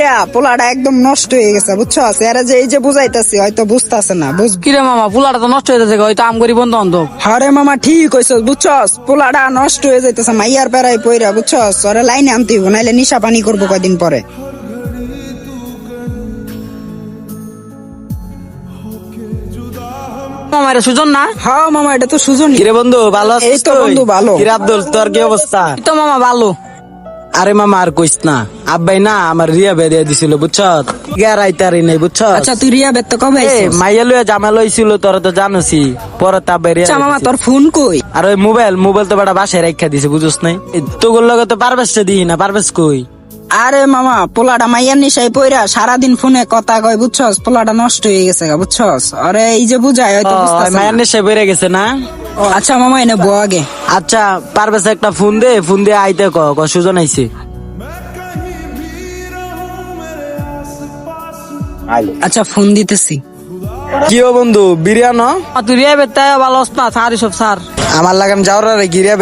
পইরা পোলাটা একদম নষ্ট হয়ে গেছে বুঝছো, এরা যে এই যে বুঝাইতেছি হয়তো বুঝতেছে না। কিরে মামা পোলাটা তো নষ্ট হয়ে যাচ্ছে হয়তো আম করি বন্ধু বান্ধব। হরে মামা ঠিক হইছ বুঝছস, পোলাটা নষ্ট হয়ে যাইতেছে মাইয়ার পেরাই পইরা বুঝছস, ওরে লাইনে আনতে হইব নাইলে নিশা পানি করবো কয়দিন পরে। মামা এটা সুজন না? হ্যাঁ মামা এটা তো সুজন। কিরে বন্ধু ভালো এই আছিস তো তুই? বন্ধু ভালো। কিরে আব্দুল তোর কি অবস্থা? এই তো মামা ভালো। আরে মামা আর কইস না, আব্বাই না আমার রিয়া বেরিয়ে দিছিল বুঝছ, গেরাইতারি নাই বুঝছ। আচ্ছা তুই রিয়া বেত কবে আইছিস? মাইয়া লইয়া জামা লইছিল তোরা তো জানোসি, পরে তা বেরিয়ে আচ্ছা মামা তোর ফোন কই? আর ওই মোবাইল তো বেটা বাসায় রেখা দিছে বুঝছ নাই। তোগুর লগে তো পারবেশটা দিই না, পারবেশ কই? আরে মামা পোলাটা মাইয়ার নিশাই পইরা সারাদিন ফোনে কথা কয় বুঝছস, পোলাটা নষ্ট হয়ে গেছে বুঝছস, আরে এই যে বুঝাই হয়তো বুঝতাছে না। মায়ের নেশায় বেড়ে গেছে না। আচ্ছা মামা এনে বউ আগে। আচ্ছা পারবেশ একটা ফোন দে আইতে ক সুজন আইছে। আচ্ছা ফোন দিতেছি। কি ও বন্ধু বিরিয়ানো? তুই রিয়া বেতায় ভালো না সারি সব সার। আমার লাগান যাওয়ার রে গিরিয়া